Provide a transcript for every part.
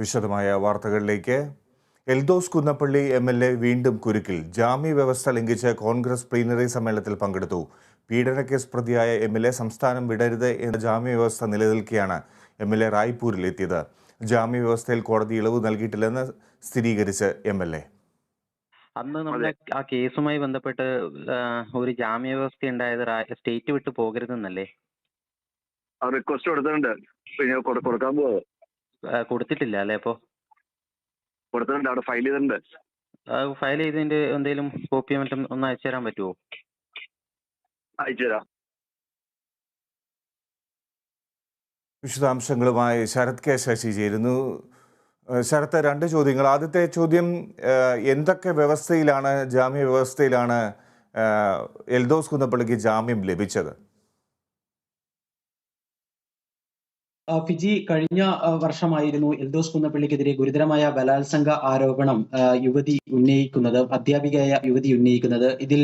വിശദമായ വാർത്തകളിലേക്ക്. എൽദോസ് കുന്നപ്പള്ളി MLA വീണ്ടും കുരുക്കിൽ. ജാമ്യ വ്യവസ്ഥ ലംഘിച്ച് കോൺഗ്രസ് പ്ലീനറി സമ്മേളനത്തിൽ പങ്കെടുത്തു. പീഡനക്കേസ് പ്രതിയായ MLA സംസ്ഥാനം വിടരുത് എന്ന ജാമ്യ വ്യവസ്ഥ നിലനിൽക്കെയാണ് MLA റായ്പൂരിൽ എത്തിയത്. ജാമ്യ വ്യവസ്ഥയിൽ കോടതി ഇളവ് നൽകിയിട്ടില്ലെന്ന് സ്ഥിരീകരിച്ച് MLA. അന്ന് നമ്മുടെ ആ കേസുമായി ബന്ധപ്പെട്ട് ഒരു ജാമ്യ വ്യവസ്ഥ ഉണ്ടായത് സ്റ്റേറ്റ് വിട്ട് പോകരുതെന്നല്ലേ? റിക്വസ്റ്റ് കൊടുത്തിട്ടുണ്ട്. പിന്നെ കൊടുക്കാൻ പോവോ? കൊടുത്തിട്ടില്ല അല്ലേ? അപ്പോ കൊടുത്തിട്ടുണ്ട്, അവിടെ ഫയൽ ചെയ്തിട്ടുണ്ട്. ഫയൽ ചെയ്തതിന്റെ എന്തെങ്കിലും കോപ്പിയോ മറ്റും ഒന്ന് അയച്ചു തരാൻ പറ്റുമോ? അയച്ചുതരാം. വിശദാംശങ്ങളുമായി ശരത് കെ ശശി ചേരുന്നു. ശരത്ത്, രണ്ട് ചോദ്യങ്ങൾ. ആദ്യത്തെ ചോദ്യം, എന്തൊക്കെ വ്യവസ്ഥയിലാണ്, ജാമ്യ വ്യവസ്ഥയിലാണ് എൽദോസ് കുന്നപ്പള്ളിക്ക് ജാമ്യം ലഭിച്ചത്? ഫിജി കഴിഞ്ഞ വർഷമായിരുന്നു എൽദോസ് കുന്നപ്പള്ളിക്കെതിരെ ഗുരുതരമായ ബലാത്സംഗ ആരോപണം അധ്യാപികയായ യുവതി ഉന്നയിക്കുന്നത്. ഇതിൽ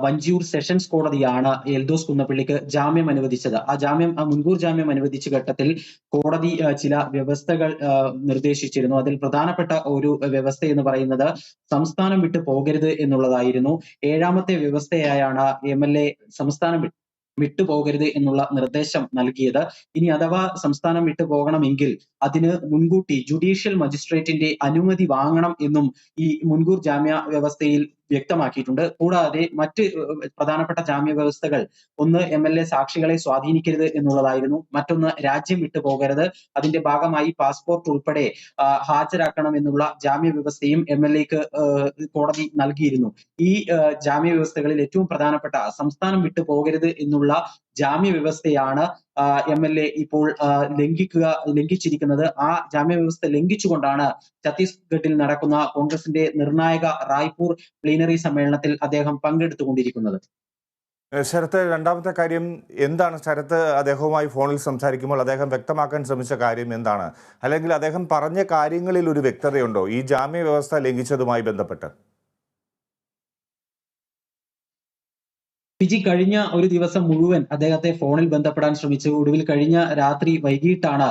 വഞ്ചിയൂർ സെഷൻസ് കോടതിയാണ് എൽദോസ് കുന്നപ്പള്ളിക്ക് ജാമ്യം അനുവദിച്ചത്. മുൻകൂർ ജാമ്യം അനുവദിച്ച ഘട്ടത്തിൽ കോടതി ചില വ്യവസ്ഥകൾ നിർദ്ദേശിച്ചിരുന്നു. അതിൽ പ്രധാനപ്പെട്ട ഒരു വ്യവസ്ഥ എന്ന് പറയുന്നത് സംസ്ഥാനം വിട്ടു പോകരുത് എന്നുള്ളതായിരുന്നു. 7ാമത്തെ വ്യവസ്ഥയായാണ് MLA സംസ്ഥാനം വിട്ടുപോകരുത് എന്നുള്ള നിർദ്ദേശം നൽകിയത്. ഇനി അഥവാ സംസ്ഥാനം വിട്ടുപോകണമെങ്കിൽ അതിന് മുൻകൂട്ടി ജുഡീഷ്യൽ മജിസ്ട്രേറ്റിന്റെ അനുമതി വാങ്ങണം എന്നും ഈ മുൻകൂർ ജാമ്യ വ്യവസ്ഥയിൽ വ്യക്തമാക്കിയിട്ടുണ്ട്. കൂടാതെ മറ്റ് പ്രധാനപ്പെട്ട ജാമ്യ വ്യവസ്ഥകൾ, ഒന്ന് MLA സാക്ഷികളെ സ്വാധീനിക്കരുത് എന്നുള്ളതായിരുന്നു. മറ്റൊന്ന് രാജ്യം വിട്ടു പോകരുത്, അതിന്റെ ഭാഗമായി പാസ്പോർട്ട് ഉൾപ്പെടെ ഹാജരാക്കണം എന്നുള്ള ജാമ്യ വ്യവസ്ഥയും MLAക്ക് കോടതി നൽകിയിരുന്നു. ഈ ജാമ്യ വ്യവസ്ഥകളിൽ ഏറ്റവും പ്രധാനപ്പെട്ട സംസ്ഥാനം വിട്ടു പോകരുത് എന്നുള്ള ജാമ്യ വ്യവസ്ഥയാണ് MLA ഇപ്പോൾ ലംഘിച്ചിരിക്കുന്നത്. ആ ജാമ്യ വ്യവസ്ഥ ലംഘിച്ചുകൊണ്ടാണ് ഛത്തീസ്ഗഡിൽ നടക്കുന്ന കോൺഗ്രസിന്റെ നിർണായക റായ്പൂർ പ്ലീനറി സമ്മേളനത്തിൽ അദ്ദേഹം പങ്കെടുത്തുകൊണ്ടിരിക്കുന്നത്. ശരത്ത്, രണ്ടാമത്തെ കാര്യം എന്താണ്? ശരത്ത് അദ്ദേഹവുമായി ഫോണിൽ സംസാരിക്കുമ്പോൾ അദ്ദേഹം വ്യക്തമാക്കാൻ ശ്രമിച്ച കാര്യം എന്താണ്? അല്ലെങ്കിൽ അദ്ദേഹം പറഞ്ഞ കാര്യങ്ങളിൽ ഒരു വ്യക്തതയുണ്ടോ ഈ ജാമ്യ വ്യവസ്ഥ ലംഘിച്ചതുമായി ബന്ധപ്പെട്ട്? ഫിജി കഴിഞ്ഞ ഒരു ദിവസം മുഴുവൻ അദ്ദേഹത്തെ ഫോണിൽ ബന്ധപ്പെടാൻ ശ്രമിച്ചു. ഒടുവിൽ കഴിഞ്ഞ രാത്രി വൈകിട്ടാണ്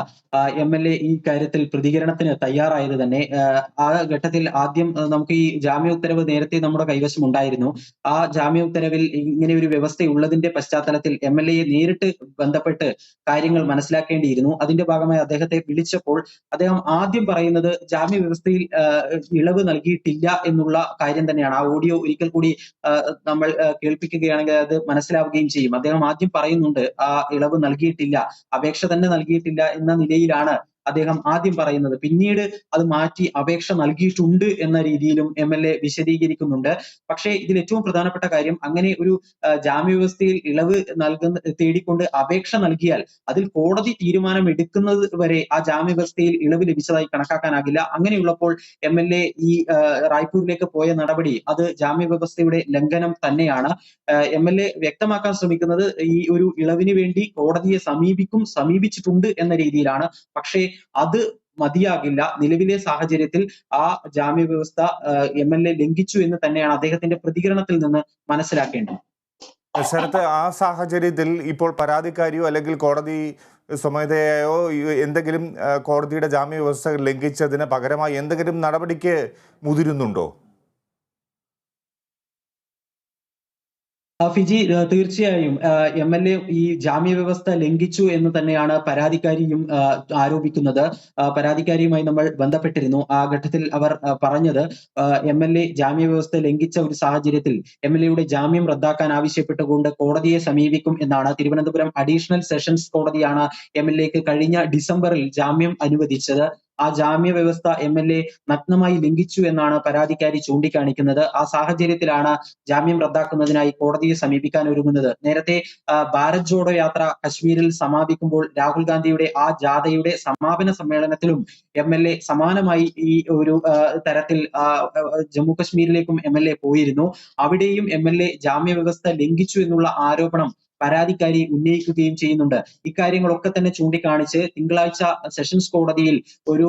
MLA ഈ കാര്യത്തിൽ പ്രതികരണത്തിന് തയ്യാറായത് തന്നെ. ആ ഘട്ടത്തിൽ ആദ്യം നമുക്ക് ഈ ജാമ്യ ഉത്തരവ് നേരത്തെ നമ്മുടെ കൈവശം ഉണ്ടായിരുന്നു. ആ ജാമ്യ ഉത്തരവിൽ ഇങ്ങനെ ഒരു വ്യവസ്ഥയുള്ളതിന്റെ പശ്ചാത്തലത്തിൽ MLA നേരിട്ട് ബന്ധപ്പെട്ട് കാര്യങ്ങൾ മനസ്സിലാക്കേണ്ടിയിരുന്നു. അതിന്റെ ഭാഗമായി അദ്ദേഹത്തെ വിളിച്ചപ്പോൾ അദ്ദേഹം ആദ്യം പറയുന്നത് ജാമ്യ വ്യവസ്ഥയിൽ ഇളവ് നൽകിയിട്ടില്ല എന്നുള്ള കാര്യം തന്നെയാണ്. ആ ഓഡിയോ ഒരിക്കൽ കൂടി നമ്മൾ കേൾപ്പിക്കുകയാണെങ്കിൽ അത് മനസ്സിലാവുകയും ചെയ്യും. അദ്ദേഹം ആദ്യം പറയുന്നുണ്ട് ആ ഇളവ് നൽകിയിട്ടില്ല, അപേക്ഷ തന്നെ നൽകിയിട്ടില്ല എന്ന നിലയിലാണ് അദ്ദേഹം ആദ്യം പറയുന്നത്. പിന്നീട് അത് മാറ്റി അപേക്ഷ നൽകിയിട്ടുണ്ട് എന്ന രീതിയിലും MLA വിശദീകരിക്കുന്നുണ്ട്. പക്ഷേ ഇതിൽ ഏറ്റവും പ്രധാനപ്പെട്ട കാര്യം, അങ്ങനെ ഒരു ജാമ്യ വ്യവസ്ഥയിൽ ഇളവ് തേടിക്കൊണ്ട് അപേക്ഷ നൽകിയാൽ അതിൽ കോടതി തീരുമാനം എടുക്കുന്നത് വരെ ആ ജാമ്യ വ്യവസ്ഥയിൽ ഇളവ് ലഭിച്ചതായി കണക്കാക്കാനാകില്ല. അങ്ങനെയുള്ളപ്പോൾ MLA ഈ റായ്പൂരിലേക്ക് പോയ നടപടി അത് ജാമ്യ വ്യവസ്ഥയുടെ ലംഘനം തന്നെയാണ്. MLA വ്യക്തമാക്കാൻ ശ്രമിക്കുന്നത് ഈ ഒരു ഇളവിന് വേണ്ടി കോടതിയെ സമീപിച്ചിട്ടുണ്ട് എന്ന രീതിയിലാണ്. പക്ഷേ അത് മതിയാകില്ല. നിലവിലെ സാഹചര്യത്തിൽ ആ ജാമ്യ വ്യവസ്ഥ MLA ലംഘിച്ചു എന്ന് തന്നെയാണ് അദ്ദേഹത്തിന്റെ പ്രതികരണത്തിൽ നിന്ന് മനസ്സിലാക്കേണ്ടത്. ശരത്ത്, ആ സാഹചര്യത്തിൽ ഇപ്പോൾ പരാതിക്കാരിയോ അല്ലെങ്കിൽ കോടതി സ്വമേധയായോ എന്തെങ്കിലും കോടതിയുടെ ജാമ്യ വ്യവസ്ഥ ലംഘിച്ചതിന് പകരമായി എന്തെങ്കിലും നടപടിക്ക് മുതിരുന്നുണ്ടോ? ഫിജി, തീർച്ചയായും MLA ഈ ജാമ്യ വ്യവസ്ഥ ലംഘിച്ചു എന്ന് തന്നെയാണ് പരാതിക്കാരിയും ആരോപിക്കുന്നത്. പരാതിക്കാരിയുമായി നമ്മൾ ബന്ധപ്പെട്ടിരുന്നു. ആ ഘട്ടത്തിൽ അവർ പറഞ്ഞത് MLA ജാമ്യ വ്യവസ്ഥ ലംഘിച്ച ഒരു സാഹചര്യത്തിൽ MLAയുടെ ജാമ്യം റദ്ദാക്കാൻ ആവശ്യപ്പെട്ടുകൊണ്ട് കോടതിയെ സമീപിക്കും എന്നാണ്. തിരുവനന്തപുരം അഡീഷണൽ സെഷൻസ് കോടതിയാണ് MLAക്ക് കഴിഞ്ഞ ഡിസംബറിൽ ജാമ്യം അനുവദിച്ചത്. ആ ജാമ്യ വ്യവസ്ഥ MLA നഗ്നമായി ലംഘിച്ചു എന്നാണ് പരാതിക്കാരി ചൂണ്ടിക്കാണിക്കുന്നത്. ആ സാഹചര്യത്തിലാണ് ജാമ്യം റദ്ദാക്കുന്നതിനായി കോടതിയെ സമീപിക്കാൻ ഒരുങ്ങുന്നത്. നേരത്തെ ഭാരത് ജോഡോ യാത്ര കശ്മീരിൽ സമാപിക്കുമ്പോൾ രാഹുൽ ഗാന്ധിയുടെ ആ ജാഥയുടെ സമാപന സമ്മേളനത്തിലും MLA സമാനമായി ഈ ഒരു തരത്തിൽ ജമ്മു കശ്മീരിലേക്കും MLA പോയിരുന്നു. അവിടെയും MLA ജാമ്യ വ്യവസ്ഥ ലംഘിച്ചു എന്നുള്ള ആരോപണം പരാതിക്കാരി ഉന്നയിക്കുകയും ചെയ്യുന്നുണ്ട്. ഇക്കാര്യങ്ങളൊക്കെ തന്നെ ചൂണ്ടിക്കാണിച്ച് തിങ്കളാഴ്ച സെഷൻസ് കോടതിയിൽ ഒരു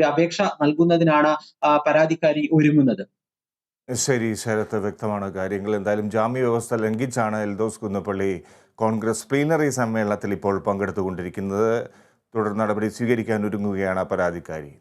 അപേക്ഷ നൽകുന്നതിനാണ് പരാതിക്കാരി ഒരുങ്ങുന്നത്. ശരി ശരത്ത്, വ്യക്തമാണ് കാര്യങ്ങൾ. എന്തായാലും ജാമ്യ വ്യവസ്ഥ ലംഘിച്ചാണ് എൽദോസ് കുന്നപ്പള്ളി കോൺഗ്രസ് പ്ലീനറി സമ്മേളനത്തിൽ ഇപ്പോൾ പങ്കെടുത്തുകൊണ്ടിരിക്കുന്നത്. തുടർ നടപടി സ്വീകരിക്കാൻ ഒരുങ്ങുകയാണ് പരാതിക്കാരി.